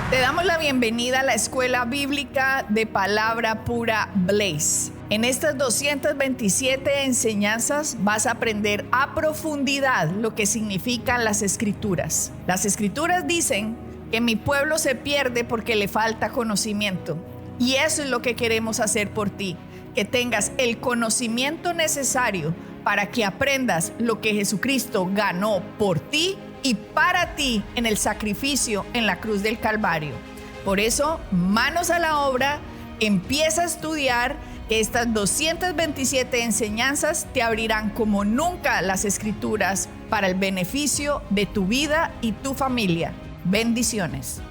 Te damos la bienvenida a la Escuela Bíblica de Palabra Pura Blaze. En estas 227 enseñanzas vas a aprender a profundidad lo que significan las Escrituras. Las Escrituras dicen que mi pueblo se pierde porque le falta conocimiento. Y eso es lo que queremos hacer por ti, que tengas el conocimiento necesario para que aprendas lo que Jesucristo ganó por ti y para ti en el sacrificio en la cruz del Calvario. Por eso, manos a la obra, empieza a estudiar. Estas 227 enseñanzas te abrirán como nunca las Escrituras para el beneficio de tu vida y tu familia. Bendiciones.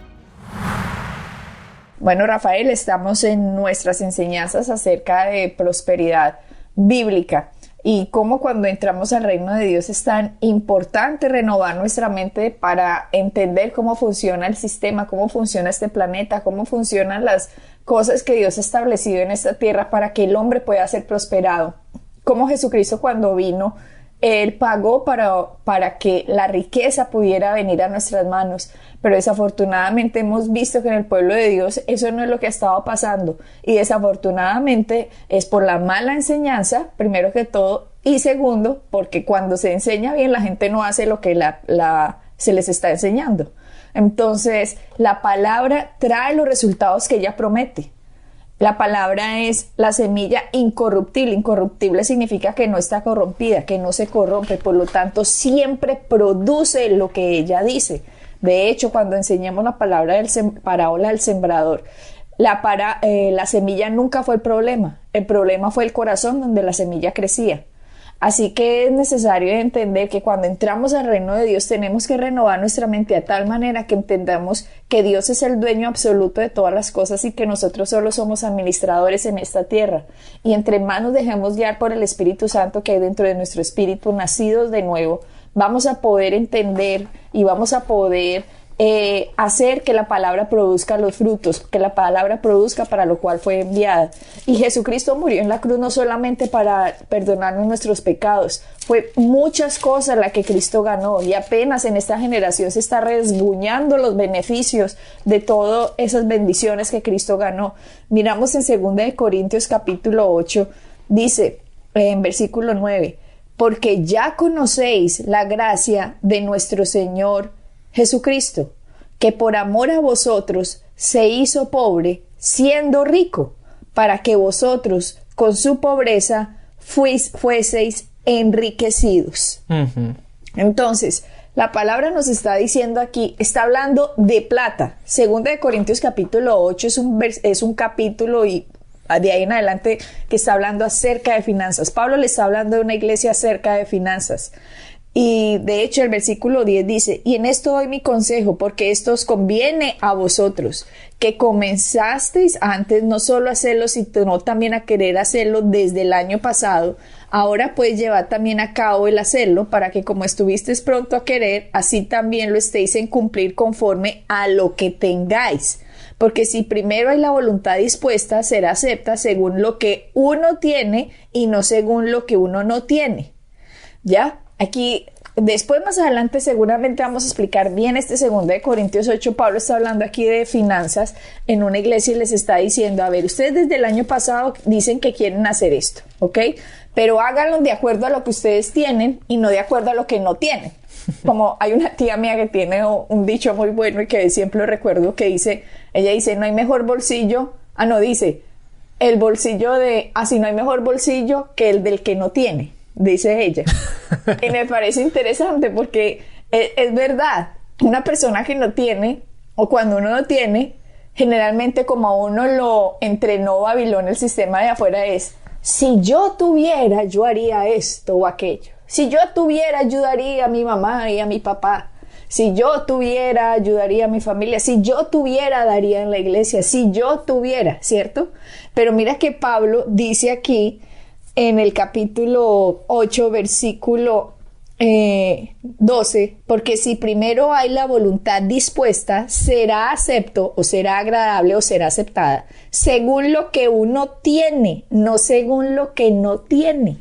Bueno, Rafael, estamos en nuestras enseñanzas acerca de prosperidad bíblica y cómo cuando entramos al reino de Dios es tan importante renovar nuestra mente para entender cómo funciona el sistema, cómo funciona este planeta, cómo funcionan las cosas que Dios ha establecido en esta tierra para que el hombre pueda ser prosperado. Como Jesucristo cuando vino, Él pagó para que la riqueza pudiera venir a nuestras manos, pero desafortunadamente hemos visto que en el pueblo de Dios eso no es lo que ha estado pasando y desafortunadamente es por la mala enseñanza, primero que todo, y segundo, porque cuando se enseña bien la gente no hace lo que se les está enseñando. Entonces, la palabra trae los resultados que ella promete. La palabra es la semilla incorruptible. Incorruptible significa que no está corrompida, que no se corrompe, por lo tanto siempre produce lo que ella dice. De hecho, cuando enseñamos la palabra parábola del sembrador, la semilla nunca fue el problema fue el corazón donde la semilla crecía. Así que es necesario entender que cuando entramos al reino de Dios tenemos que renovar nuestra mente a tal manera que entendamos que Dios es el dueño absoluto de todas las cosas y que nosotros solo somos administradores en esta tierra. Y entre más nos dejemos guiar por el Espíritu Santo que hay dentro de nuestro espíritu, nacidos de nuevo, vamos a poder entender y vamos a poder hacer que la palabra produzca los frutos, que la palabra produzca para lo cual fue enviada. Y Jesucristo murió en la cruz no solamente para perdonarnos nuestros pecados, fue muchas cosas la que Cristo ganó y apenas en esta generación se está resguñando los beneficios de todas esas bendiciones que Cristo ganó. Miramos en 2 Corintios capítulo 8, dice en versículo 9, porque ya conocéis la gracia de nuestro Señor Jesucristo, que por amor a vosotros se hizo pobre, siendo rico, para que vosotros con su pobreza fueseis enriquecidos. Uh-huh. Entonces, la palabra nos está diciendo aquí, está hablando de plata. 2 Corintios capítulo 8 es un capítulo y de ahí en adelante que está hablando acerca de finanzas. Pablo le está hablando de una iglesia acerca de finanzas. Y de hecho el versículo 10 dice, y en esto doy mi consejo, porque esto os conviene a vosotros, que comenzasteis antes no solo a hacerlo, sino también a querer hacerlo desde el año pasado. Ahora pues llevad también a cabo el hacerlo, para que como estuvisteis pronto a querer, así también lo estéis en cumplir conforme a lo que tengáis. Porque si primero hay la voluntad dispuesta, será acepta según lo que uno tiene y no según lo que uno no tiene. ¿Ya? Aquí, después más adelante seguramente vamos a explicar bien este 2 Corintios 8. Pablo está hablando aquí de finanzas en una iglesia y les está diciendo, a ver, ustedes desde el año pasado dicen que quieren hacer esto, ¿ok? Pero háganlo de acuerdo a lo que ustedes tienen y no de acuerdo a lo que no tienen. Como hay una tía mía que tiene un dicho muy bueno y que siempre lo recuerdo que ella dice, no hay mejor bolsillo, dice, el bolsillo no hay mejor bolsillo que el del que no tiene. Dice ella. Y me parece interesante porque es verdad, una persona que no tiene, o cuando uno no tiene, generalmente como a uno lo entrenó Babilonia, el sistema de afuera es, si yo tuviera, yo haría esto o aquello. Si yo tuviera, ayudaría a mi mamá y a mi papá. Si yo tuviera, ayudaría a mi familia. Si yo tuviera, daría en la iglesia. Si yo tuviera, ¿cierto? Pero mira que Pablo dice aquí, en el capítulo 8, versículo 12, porque si primero hay la voluntad dispuesta, será acepto o será agradable o será aceptada, según lo que uno tiene, no según lo que no tiene.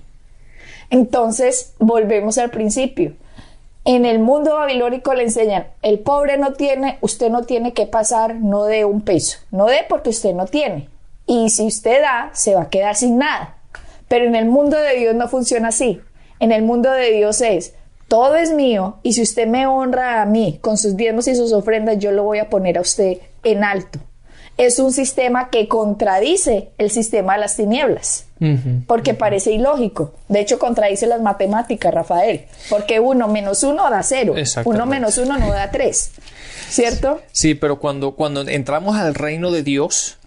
Entonces, volvemos al principio. En el mundo babilónico le enseñan, el pobre no tiene, usted no tiene que pasar, no dé un peso. No dé porque usted no tiene. Y si usted da, se va a quedar sin nada. Pero en el mundo de Dios no funciona así. En el mundo de Dios es, todo es mío, y si usted me honra a mí con sus diezmos y sus ofrendas, yo lo voy a poner a usted en alto. Es un sistema que contradice el sistema de las tinieblas, porque parece ilógico. De hecho, contradice las matemáticas, Rafael, porque 1 menos 1 da 0, 1 menos 1 no da 3, ¿cierto? Sí, pero cuando entramos al reino de Dios,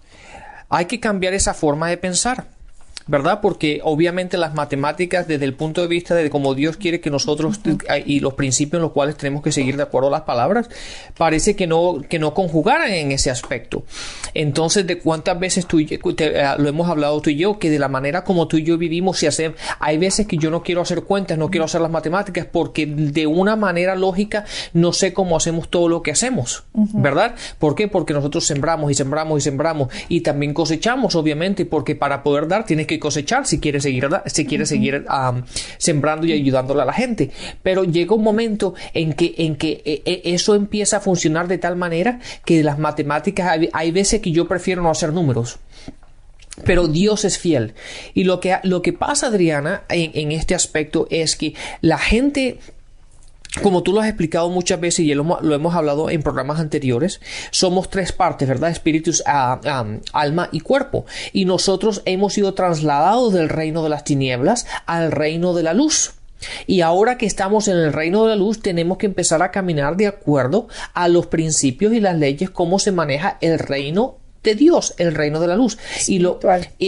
hay que cambiar esa forma de pensar, ¿verdad? Porque obviamente las matemáticas, desde el punto de vista de cómo Dios quiere que nosotros y los principios en los cuales tenemos que seguir de acuerdo a las palabras, parece que no conjugaran en ese aspecto. Entonces, de cuántas veces lo hemos hablado tú y yo, que de la manera como tú y yo vivimos y hacemos, hay veces que yo no quiero hacer cuentas, no quiero hacer las matemáticas, porque de una manera lógica no sé cómo hacemos todo lo que hacemos, ¿verdad? ¿Por qué? Porque nosotros sembramos y sembramos y sembramos, y también cosechamos, obviamente, porque para poder dar tienes que cosechar si quieres seguir sembrando y ayudándole a la gente. Pero llega un momento en que eso empieza a funcionar de tal manera que las matemáticas, hay veces que yo prefiero no hacer números. Pero Dios es fiel. Y lo que pasa, Adriana, en este aspecto es que la gente, como tú lo has explicado muchas veces y lo hemos hablado en programas anteriores, somos 3 partes, ¿verdad? Espíritu, alma y cuerpo. Y nosotros hemos sido trasladados del reino de las tinieblas al reino de la luz. Y ahora que estamos en el reino de la luz, tenemos que empezar a caminar de acuerdo a los principios y las leyes, cómo se maneja el reino de Dios, el reino de la luz y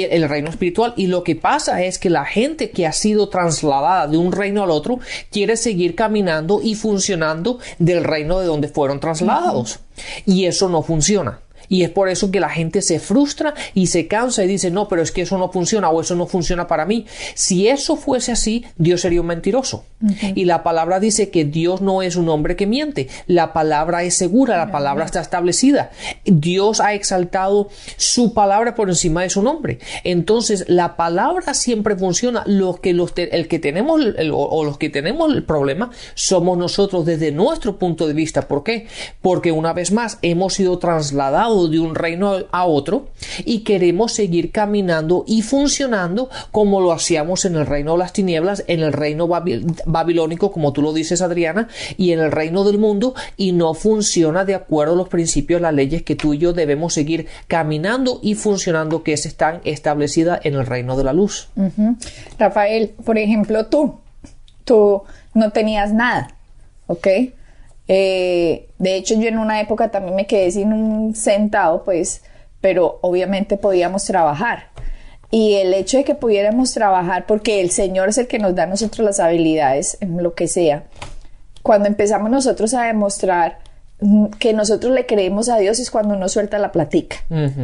el reino espiritual. Y lo que pasa es que la gente que ha sido trasladada de un reino al otro quiere seguir caminando y funcionando del reino de donde fueron trasladados, y eso no funciona. Y es por eso que la gente se frustra y se cansa y dice, no, pero es que eso no funciona, o eso no funciona para mí. Si eso fuese así, Dios sería un mentiroso. Y la palabra dice que Dios no es un hombre que miente. La palabra es segura, la palabra está establecida. Dios ha exaltado su palabra por encima de su nombre. Entonces, la palabra siempre funciona. Los que tenemos el problema somos nosotros desde nuestro punto de vista. ¿Por qué? Porque una vez más hemos sido trasladados de un reino a otro y queremos seguir caminando y funcionando como lo hacíamos en el reino de las tinieblas, en el reino babilónico, como tú lo dices, Adriana, y en el reino del mundo, y no funciona de acuerdo a los principios, las leyes que tú y yo debemos seguir caminando y funcionando, que están establecidas en el reino de la luz. Rafael, por ejemplo, tú no tenías nada, ¿ok? De hecho, yo en una época también me quedé sin un centavo, pues, pero obviamente podíamos trabajar. Y el hecho de que pudiéramos trabajar, porque el Señor es el que nos da a nosotros las habilidades en lo que sea, cuando empezamos nosotros a demostrar que nosotros le creemos a Dios, es cuando uno suelta la platica.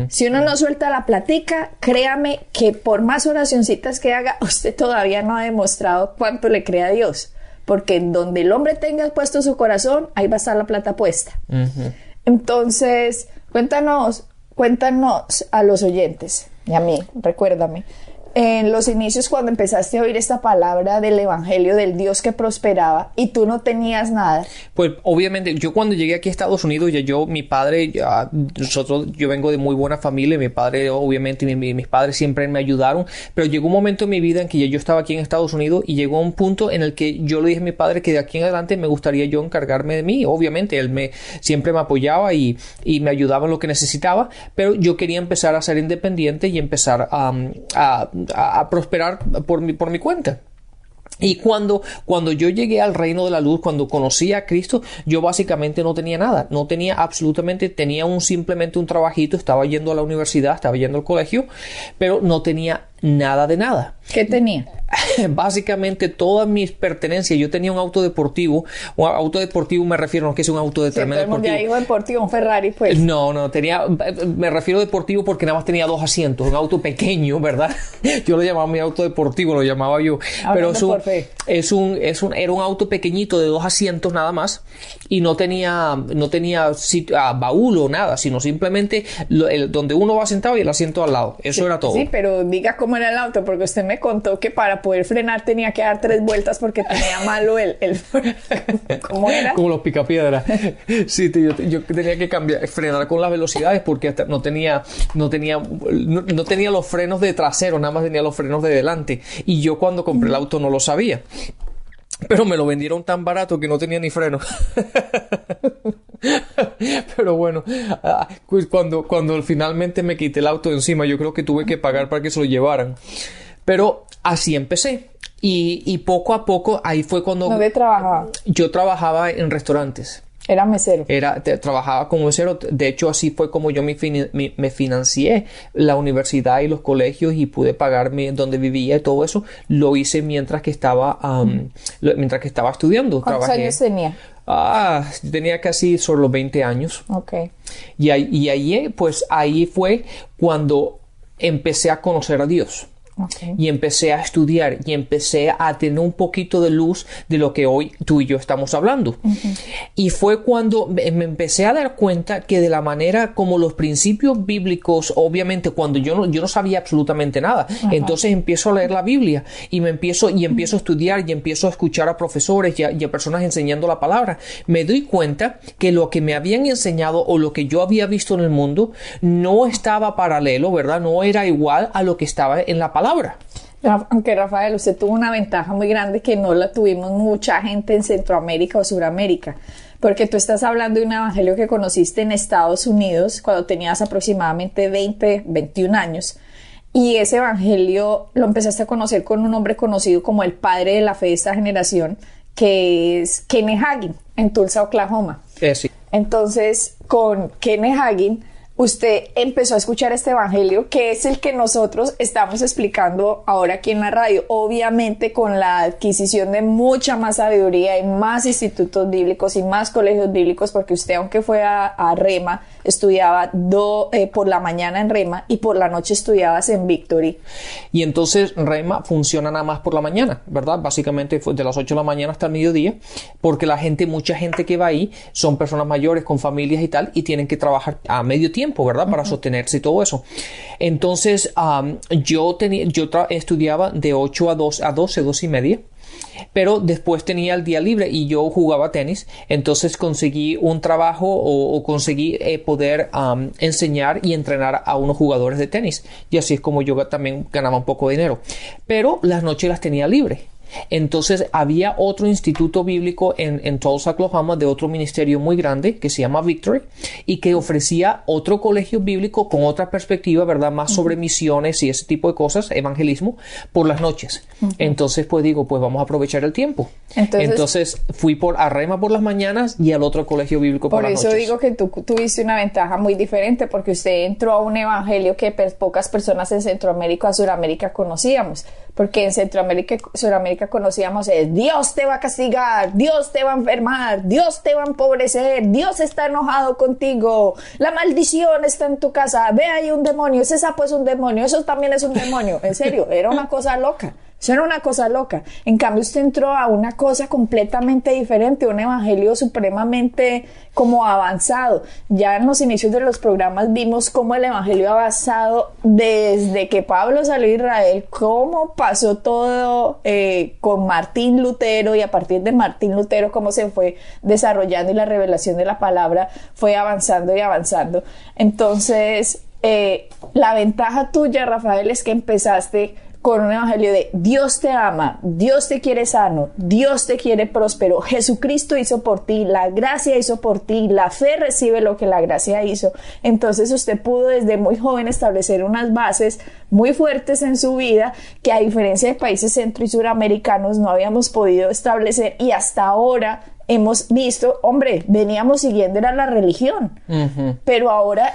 Si uno no suelta la platica, créame que por más oracioncitas que haga, usted todavía no ha demostrado cuánto le cree a Dios. Porque en donde el hombre tenga puesto su corazón, ahí va a estar la plata puesta. Entonces, cuéntanos a los oyentes y a mí, recuérdame, en los inicios, cuando empezaste a oír esta palabra del evangelio del Dios que prosperaba y tú no tenías nada. Pues obviamente yo cuando llegué aquí a Estados Unidos, mi padre, yo vengo de muy buena familia, mi padre obviamente, mis padres siempre me ayudaron, pero llegó un momento en mi vida en que yo estaba aquí en Estados Unidos y llegó un punto en el que yo le dije a mi padre que de aquí en adelante me gustaría yo encargarme de mí. Obviamente él siempre me apoyaba y me ayudaba en lo que necesitaba, pero yo quería empezar a ser independiente y empezar a prosperar por mi cuenta. Y cuando yo llegué al reino de la luz, cuando conocí a Cristo, yo básicamente no tenía nada, no tenía absolutamente, tenía simplemente un trabajito, estaba yendo a la universidad, estaba yendo al colegio, pero no tenía nada de nada. ¿Qué tenía? Básicamente todas mis pertenencias. Yo tenía un auto deportivo. Un auto deportivo me refiero, no es que sea un auto de tremendo deportivo. Digo deportivo, un Ferrari, pues. No, me refiero deportivo porque nada más tenía 2 asientos, un auto pequeño, ¿verdad? Yo lo llamaba mi auto deportivo, lo llamaba yo. Pero era un auto pequeñito de 2 asientos nada más, y no tenía baúl o nada, sino simplemente donde uno va sentado y el asiento al lado. Eso era todo. Sí, pero diga cómo era el auto, porque usted me me contó que para poder frenar tenía que dar 3 vueltas porque tenía malo el ¿cómo era? Como los picapiedras. Sí, yo tenía que frenar con las velocidades porque hasta no tenía los frenos de trasero, nada más tenía los frenos de delante. Y yo cuando compré el auto no lo sabía. Pero me lo vendieron tan barato que no tenía ni freno. Pero bueno, pues cuando finalmente me quité el auto de encima, yo creo que tuve que pagar para que se lo llevaran. Pero así empecé. Y poco a poco, ahí fue cuando... ¿Dónde trabajaba? Yo trabajaba en restaurantes. Era mesero. Trabajaba como mesero. De hecho, así fue como yo me financié la universidad y los colegios y pude pagarme donde vivía y todo eso. Lo hice mientras que estaba estudiando. ¿Cuántos años tenía? Tenía casi sobre los 20 años. Ok. Y ahí fue cuando empecé a conocer a Dios. Okay. Y empecé a estudiar y empecé a tener un poquito de luz de lo que hoy tú y yo estamos hablando. Y fue cuando me empecé a dar cuenta que de la manera como los principios bíblicos, obviamente cuando yo no sabía absolutamente nada, entonces empiezo a leer la Biblia y empiezo a estudiar y empiezo a escuchar a profesores y a personas enseñando la palabra. Me doy cuenta que lo que me habían enseñado o lo que yo había visto en el mundo no estaba paralelo, ¿verdad? No era igual a lo que estaba en la palabra. Aunque Rafael, usted tuvo una ventaja muy grande que no la tuvimos mucha gente en Centroamérica o Suramérica, porque tú estás hablando de un evangelio que conociste en Estados Unidos cuando tenías aproximadamente 21 años, y ese evangelio lo empezaste a conocer con un hombre conocido como el padre de la fe de esta generación, que es Kenneth Hagin, en Tulsa, Oklahoma. Sí. Entonces, con Kenneth Hagin, usted empezó a escuchar este evangelio, que es el que nosotros estamos explicando ahora aquí en la radio, obviamente con la adquisición de mucha más sabiduría y más institutos bíblicos y más colegios bíblicos, porque usted, aunque fue a Rema, estudiaba por la mañana en Rema y por la noche estudiabas en Victory. Y entonces Rema funciona nada más por la mañana, ¿verdad? Básicamente de las 8 de la mañana hasta el mediodía, porque mucha gente que va ahí son personas mayores con familias y tal, y tienen que trabajar a medio tiempo, ¿verdad? Para sostenerse y todo eso. Entonces, yo estudiaba de 8 a 12 y media. Pero después tenía el día libre y yo jugaba tenis, entonces conseguí un trabajo o conseguí poder enseñar y entrenar a unos jugadores de tenis, y así es como yo también ganaba un poco de dinero, pero las noches las tenía libres. Entonces había otro instituto bíblico en Tulsa, Oklahoma, de otro ministerio muy grande que se llama Victory, y que ofrecía otro colegio bíblico con otra perspectiva, ¿verdad? Más sobre misiones y ese tipo de cosas, evangelismo, por las noches. Entonces pues digo, pues vamos a aprovechar el tiempo. Entonces fui a Rema por las mañanas y al otro colegio bíblico por las noches. Por eso digo que tú tuviste una ventaja muy diferente, porque usted entró a un evangelio que pocas personas en Centroamérica o Suramérica conocíamos, porque en Centroamérica y Suramérica conocíamos es: Dios te va a castigar, Dios te va a enfermar, Dios te va a empobrecer, Dios está enojado contigo, la maldición está en tu casa, ve ahí un demonio, ese sapo es un demonio, eso también es un demonio. En serio, era una cosa loca. Eso era una cosa loca. En cambio, usted entró a una cosa completamente diferente, un evangelio supremamente como avanzado. Ya en los inicios de los programas vimos cómo el evangelio ha avanzado desde que Pablo salió de Israel, cómo pasó todo con Martín Lutero, y a partir de Martín Lutero cómo se fue desarrollando y la revelación de la palabra fue avanzando y avanzando. Entonces, la ventaja tuya, Rafael, es que empezaste con un evangelio de Dios te ama, Dios te quiere sano, Dios te quiere próspero, Jesucristo hizo por ti, la gracia hizo por ti, la fe recibe lo que la gracia hizo. Entonces usted pudo desde muy joven establecer unas bases muy fuertes en su vida que, a diferencia de países centro y suramericanos, no habíamos podido establecer, y hasta ahora hemos visto, hombre, veníamos siguiendo era la religión, pero ahora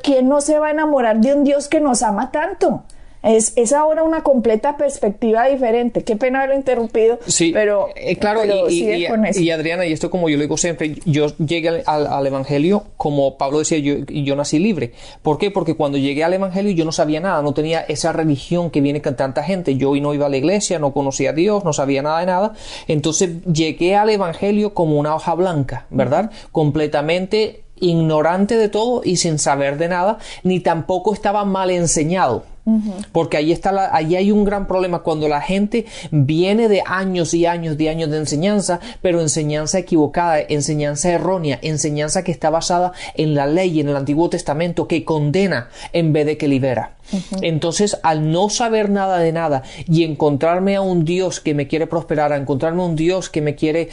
¿quién no se va a enamorar de un Dios que nos ama tanto? Es ahora una completa perspectiva diferente. Qué pena haberlo interrumpido. Sí, pero claro, y Adriana, y esto, como yo lo digo siempre, yo llegué al evangelio, como Pablo decía, yo nací libre. ¿Por qué? Porque cuando llegué al evangelio yo no sabía nada, no tenía esa religión que viene con tanta gente. Yo no iba a la iglesia, no conocía a Dios, no sabía nada de nada. Entonces llegué al evangelio como una hoja blanca, ¿verdad? Completamente ignorante de todo y sin saber de nada, ni tampoco estaba mal enseñado. Porque ahí hay un gran problema cuando la gente viene de años y años de enseñanza, pero enseñanza equivocada, enseñanza errónea, enseñanza que está basada en la ley, en el Antiguo Testamento, que condena en vez de que libera. Entonces, al no saber nada de nada y encontrarme a un Dios que me quiere prosperar, a encontrarme a un Dios que me quiere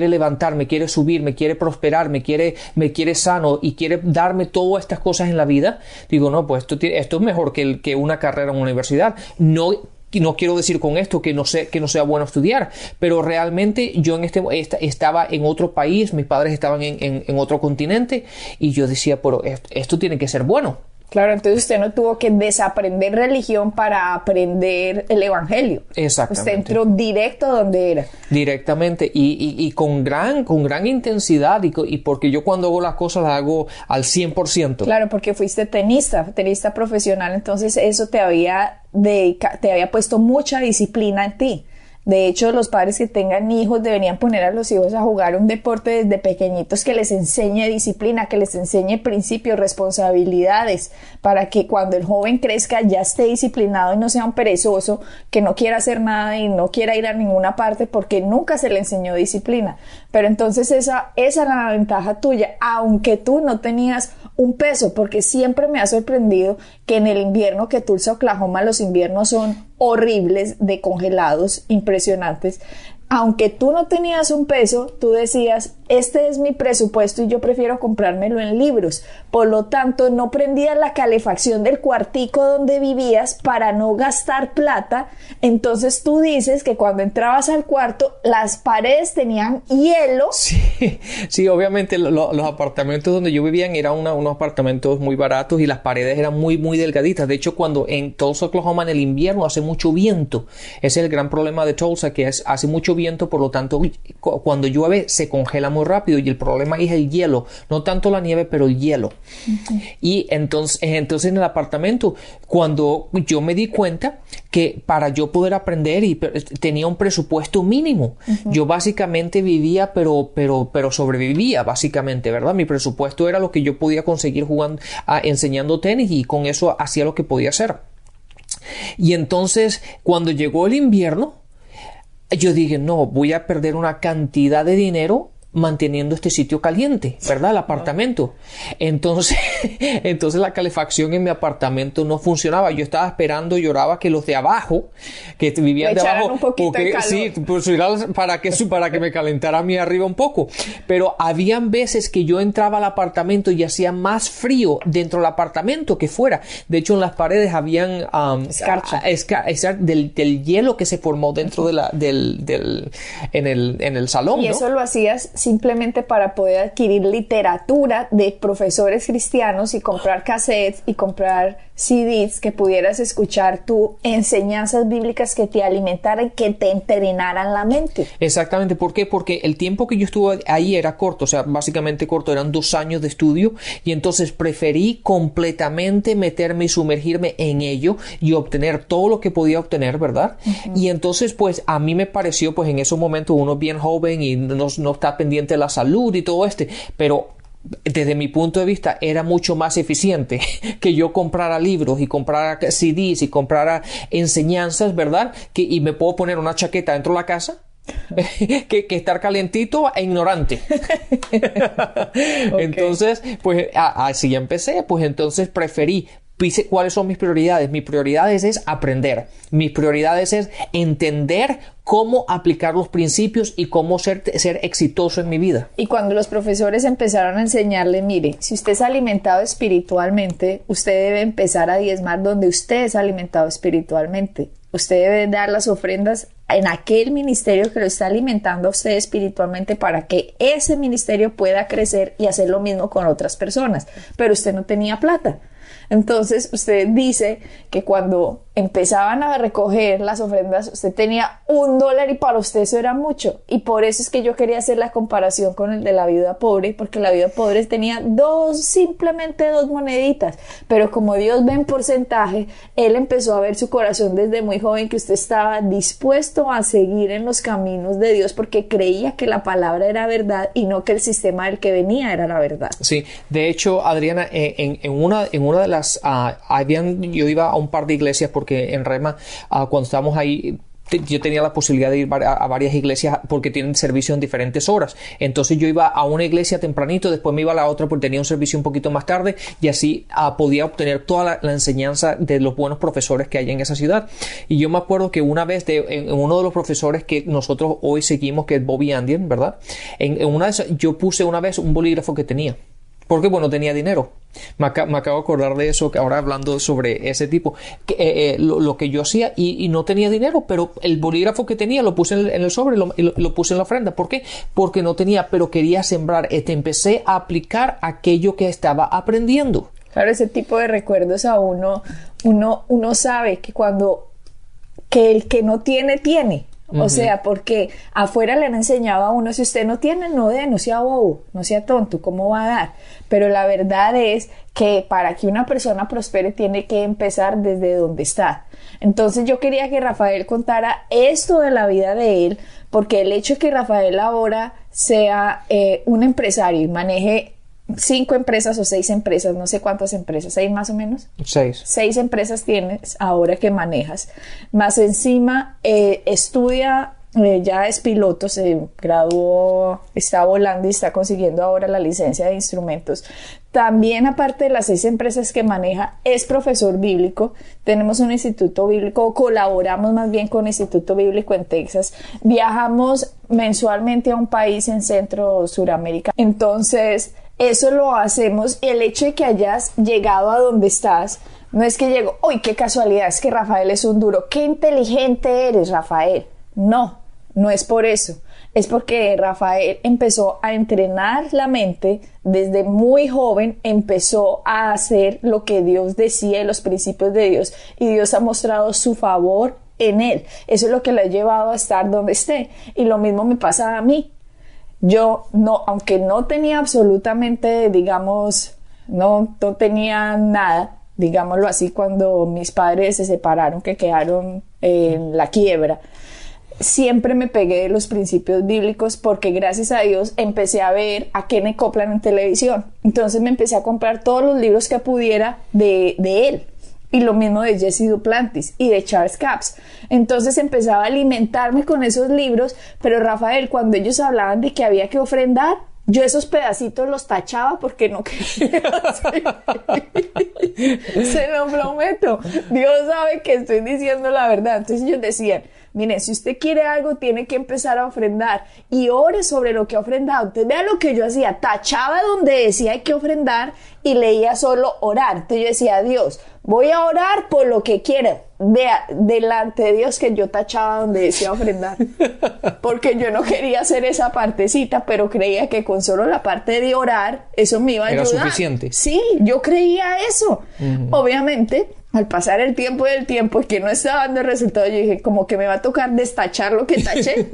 levantar, me quiere subir, me quiere prosperar, me quiere sano y quiere darme todas estas cosas en la vida, digo, no, pues esto es mejor que una carrera en una universidad. No quiero decir con esto que no sea bueno estudiar, pero realmente yo estaba en otro país, mis padres estaban en otro continente y yo decía, pero esto tiene que ser bueno. Claro, entonces usted no tuvo que desaprender religión para aprender el evangelio. Exactamente. Usted entró directo donde era. Directamente y con gran intensidad y porque yo cuando hago las cosas las hago al 100%. Claro, porque fuiste tenista profesional, entonces eso te había puesto mucha disciplina en ti. De hecho, los padres que tengan hijos deberían poner a los hijos a jugar un deporte desde pequeñitos que les enseñe disciplina, que les enseñe principios, responsabilidades, para que cuando el joven crezca ya esté disciplinado y no sea un perezoso, que no quiera hacer nada y no quiera ir a ninguna parte porque nunca se le enseñó disciplina. Pero entonces esa era la ventaja tuya, aunque tú no tenías un peso, porque siempre me ha sorprendido que en el invierno, que Tulsa, Oklahoma, los inviernos son horribles, de congelados, impresionantes. Aunque tú no tenías un peso, tú decías, este es mi presupuesto y yo prefiero comprármelo en libros. Por lo tanto, no prendías la calefacción del cuartico donde vivías para no gastar plata. Entonces tú dices que cuando entrabas al cuarto, las paredes tenían hielo. Sí, obviamente los apartamentos donde yo vivía eran unos apartamentos muy baratos y las paredes eran muy, muy delgaditas. De hecho, cuando en Tulsa, Oklahoma, en el invierno hace mucho viento. Ese es el gran problema de Tulsa, que hace mucho viento, por lo tanto, cuando llueve se congela muy rápido y el problema es el hielo, no tanto la nieve, pero el hielo. Y entonces en el apartamento, cuando yo me di cuenta que para yo poder aprender tenía un presupuesto mínimo, yo básicamente vivía, pero sobrevivía básicamente, ¿verdad? Mi presupuesto era lo que yo podía conseguir enseñando tenis y con eso hacía lo que podía hacer. Y entonces, cuando llegó el invierno, yo dije, no, voy a perder una cantidad de dinero manteniendo este sitio caliente, ¿verdad? El apartamento. Entonces la calefacción en mi apartamento no funcionaba. Yo estaba esperando, lloraba que los de abajo, que vivían de abajo, un poquito de calor. Sí, pues, para que me calentara a mí arriba un poco. Pero habían veces que yo entraba al apartamento y hacía más frío dentro del apartamento que fuera. De hecho, en las paredes habían escarcha del hielo que se formó dentro en el salón. Y ¿no? eso lo hacías simplemente para poder adquirir literatura de profesores cristianos y comprar cassettes y comprar CDs que pudieras escuchar tú, enseñanzas bíblicas que te alimentaran, que te entrenaran la mente. Exactamente. ¿Por qué? Porque el tiempo que yo estuve ahí era corto, o sea, básicamente corto, eran 2 años de estudio y entonces preferí completamente meterme y sumergirme en ello y obtener todo lo que podía obtener, ¿verdad? Y entonces, pues, a mí me pareció, pues, en esos momentos uno bien joven y no está pendiente de la salud y todo pero desde mi punto de vista era mucho más eficiente que yo comprara libros y comprara CDs y comprara enseñanzas, ¿verdad? Y me puedo poner una chaqueta dentro de la casa que estar calientito e ignorante. Okay. Entonces, pues así empecé, pues entonces preferí. ¿Cuáles son mis prioridades? Mis prioridades es aprender. Mis prioridades es entender cómo aplicar los principios y cómo ser exitoso en mi vida. Y cuando los profesores empezaron a enseñarle, mire, si usted es alimentado espiritualmente, usted debe empezar a diezmar donde usted es alimentado espiritualmente. Usted debe dar las ofrendas en aquel ministerio que lo está alimentando a usted espiritualmente para que ese ministerio pueda crecer y hacer lo mismo con otras personas. Pero usted no tenía plata. Entonces usted dice que cuando empezaban a recoger las ofrendas usted tenía $1 y para usted eso era mucho, y por eso es que yo quería hacer la comparación con el de la viuda pobre, porque la viuda pobre tenía simplemente 2 moneditas, pero como Dios ve en porcentaje, él empezó a ver su corazón desde muy joven, que usted estaba dispuesto a seguir en los caminos de Dios porque creía que la palabra era verdad y no que el sistema del que venía era la verdad. Sí, de hecho, Adriana, en una una de las, yo iba a un par de iglesias porque en Rema, cuando estábamos ahí, yo tenía la posibilidad de ir a varias iglesias porque tienen servicio en diferentes horas. Entonces yo iba a una iglesia tempranito, después me iba a la otra porque tenía un servicio un poquito más tarde, y así podía obtener toda la enseñanza de los buenos profesores que hay en esa ciudad. Y yo me acuerdo que una vez en uno de los profesores que nosotros hoy seguimos, que es Bobby Andien, ¿verdad? En una de esas, yo puse una vez un bolígrafo que tenía. Porque, bueno, tenía dinero. Me acabo de acordar de eso, que ahora hablando sobre ese tipo, lo que yo hacía y no tenía dinero, pero el bolígrafo que tenía lo puse en el sobre y lo puse en la ofrenda. ¿Por qué? Porque no tenía, pero quería sembrar. Empecé a aplicar aquello que estaba aprendiendo. Claro, ese tipo de recuerdos a uno sabe que el que no tiene, tiene. O sea, porque afuera le han enseñado a uno, si usted no tiene, no dé, no sea bobo, no sea tonto, ¿cómo va a dar? Pero la verdad es que para que una persona prospere tiene que empezar desde donde está. Entonces yo quería que Rafael contara esto de la vida de él, porque el hecho de que Rafael ahora sea un empresario y maneje 5 empresas o 6 empresas, no sé cuántas empresas, 6 más o menos. 6 empresas tienes ahora que manejas. Más encima estudia, ya es piloto, se graduó, está volando y está consiguiendo ahora la licencia de instrumentos. También, aparte de las 6 empresas que maneja, es profesor bíblico. Tenemos un instituto bíblico, colaboramos más bien con un instituto bíblico en Texas. Viajamos mensualmente a un país en Centro Suramérica. Entonces, eso lo hacemos, y el hecho de que hayas llegado a donde estás, no es que llego, ¡uy, qué casualidad! Es que Rafael es un duro. ¡Qué inteligente eres, Rafael! No es por eso. Es porque Rafael empezó a entrenar la mente desde muy joven, empezó a hacer lo que Dios decía, los principios de Dios, y Dios ha mostrado su favor en él. Eso es lo que le ha llevado a estar donde esté. Y lo mismo me pasa a mí. Yo no, aunque no tenía absolutamente, digamos, no tenía nada, digámoslo así, cuando mis padres se separaron, que quedaron en la quiebra, siempre me pegué de los principios bíblicos, porque gracias a Dios empecé a ver a Kenneth Copeland en televisión. Entonces me empecé a comprar todos los libros que pudiera de él. Y lo mismo de Jesse Duplantis y de Charles Capps. Entonces empezaba a alimentarme con esos libros, pero Rafael, cuando ellos hablaban de que había que ofrendar, yo esos pedacitos los tachaba porque no quería hacer. Se lo prometo. Dios sabe que estoy diciendo la verdad. Entonces ellos decían, mire, si usted quiere algo, tiene que empezar a ofrendar y ore sobre lo que ha ofrendado. Entonces vea lo que yo hacía, tachaba donde decía hay que ofrendar y leía solo orar. Entonces yo decía, Dios, voy a orar por lo que quiera. Vea, delante de Dios, que yo tachaba donde decía ofrendar, porque yo no quería hacer esa partecita, pero creía que con solo la parte de orar, eso me iba a ayudar. Era suficiente. Sí, yo creía eso. Obviamente, al pasar el tiempo y que no estaba dando resultado, yo dije, como que me va a tocar destachar lo que taché,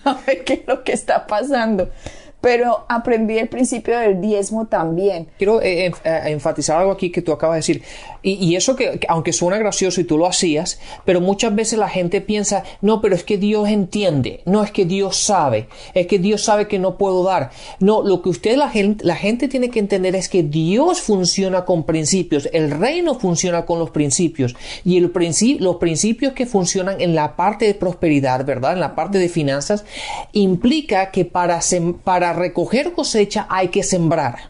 a ver qué es lo que está pasando. Pero aprendí el principio del diezmo también. Quiero enfatizar algo aquí que tú acabas de decir. Y eso que aunque suena gracioso y tú lo hacías, pero muchas veces la gente piensa, no, pero es que Dios entiende, no, es que Dios sabe, es que Dios sabe que no puedo dar. No, lo que la gente tiene que entender es que Dios funciona con principios, el reino funciona con los principios, y los principios que funcionan en la parte de prosperidad, ¿verdad? En la parte de finanzas, implica que para recoger cosecha hay que sembrar,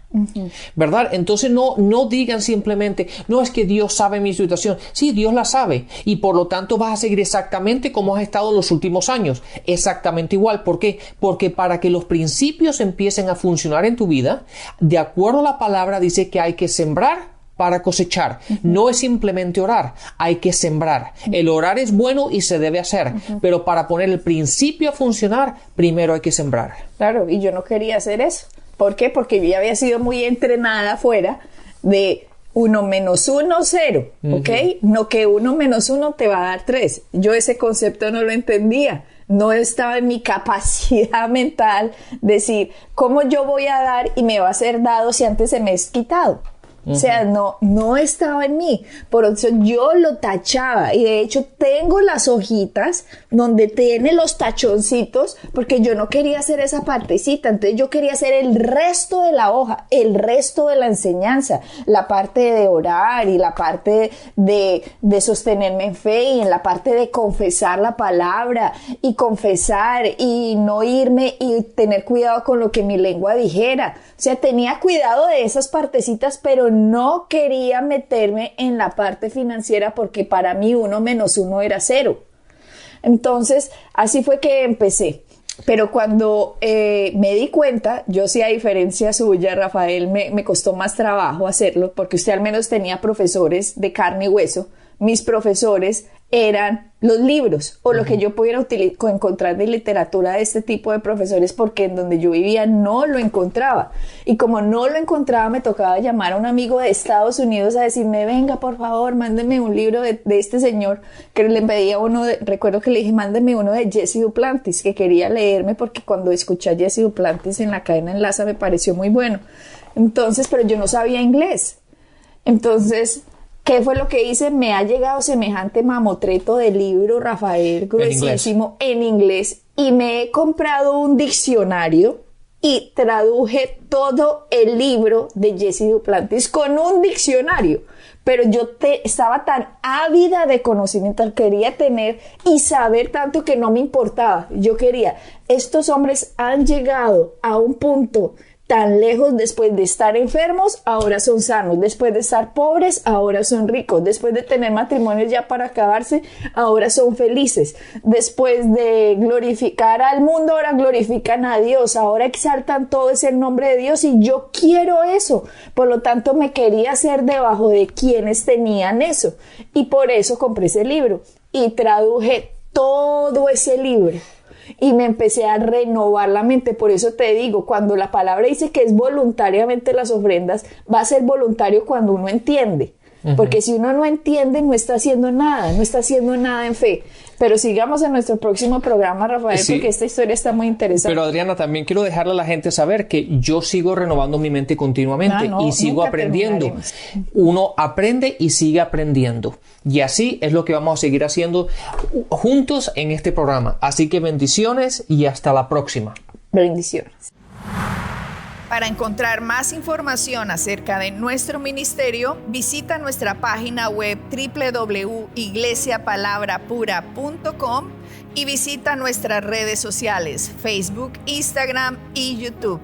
¿verdad? Entonces no digan simplemente, no, es que Dios sabe mi situación. Sí, Dios la sabe, y por lo tanto vas a seguir exactamente como has estado en los últimos años, exactamente igual. ¿Por qué? Porque para que los principios empiecen a funcionar en tu vida, de acuerdo a la palabra, dice que hay que sembrar para cosechar. No es simplemente orar, hay que sembrar. El orar es bueno y se debe hacer, pero para poner el principio a funcionar, primero hay que sembrar. Claro, y yo no quería hacer eso. ¿Por qué? Porque yo ya había sido muy entrenada afuera de 1 menos 1, 0, ¿ok? No que 1 menos 1 te va a dar 3. Yo ese concepto no lo entendía. No estaba en mi capacidad mental decir, ¿cómo yo voy a dar y me va a ser dado si antes se me es quitado? O sea, no estaba en mí. Por eso yo lo tachaba. Y de hecho tengo las hojitas donde tiene los tachoncitos, porque yo no quería hacer esa partecita. Entonces yo quería hacer el resto de la hoja, el resto de la enseñanza, la parte de orar y la parte de sostenerme en fe, y en la parte de confesar la palabra y confesar y no irme y tener cuidado con lo que mi lengua dijera. O sea, tenía cuidado de esas partecitas, pero no quería meterme en la parte financiera, porque para mí 1 menos 1 era 0. Entonces, así fue que empecé. Pero cuando me di cuenta, yo sí, a diferencia suya, Rafael, me costó más trabajo hacerlo, porque usted al menos tenía profesores de carne y hueso. Mis profesores eran los libros, o lo que yo pudiera encontrar de literatura de este tipo de profesores, porque en donde yo vivía no lo encontraba. Y como no lo encontraba, me tocaba llamar a un amigo de Estados Unidos a decirme: venga, por favor, mándeme un libro de este señor, que le pedía recuerdo que le dije: mándeme uno de Jesse Duplantis, que quería leerme, porque cuando escuché a Jesse Duplantis en la cadena Enlaza me pareció muy bueno. Entonces, pero yo no sabía inglés. Entonces, ¿qué fue lo que hice? Me ha llegado semejante mamotreto de libro, Rafael, gruesísimo, en inglés, y me he comprado un diccionario y traduje todo el libro de Jesse Duplantis con un diccionario. Pero yo estaba tan ávida de conocimiento, quería tener y saber tanto, que no me importaba. Yo quería, estos hombres han llegado a un punto tan lejos, después de estar enfermos, ahora son sanos, después de estar pobres, ahora son ricos, después de tener matrimonios ya para acabarse, ahora son felices, después de glorificar al mundo, ahora glorifican a Dios, ahora exaltan todo ese nombre de Dios, y yo quiero eso. Por lo tanto, me quería hacer debajo de quienes tenían eso, y por eso compré ese libro y traduje todo ese libro. Y me empecé a renovar la mente. Por eso te digo, cuando la palabra dice que es voluntariamente las ofrendas, va a ser voluntario cuando uno entiende. Porque si uno no entiende, no está haciendo nada en fe. Pero sigamos en nuestro próximo programa, Rafael, sí, porque esta historia está muy interesante. Pero Adriana, también quiero dejarle a la gente saber que yo sigo renovando mi mente continuamente y sigo aprendiendo. Uno aprende y sigue aprendiendo. Y así es lo que vamos a seguir haciendo juntos en este programa. Así que bendiciones y hasta la próxima. Bendiciones. Para encontrar más información acerca de nuestro ministerio, visita nuestra página web www.iglesiapalabrapura.com y visita nuestras redes sociales, Facebook, Instagram y YouTube.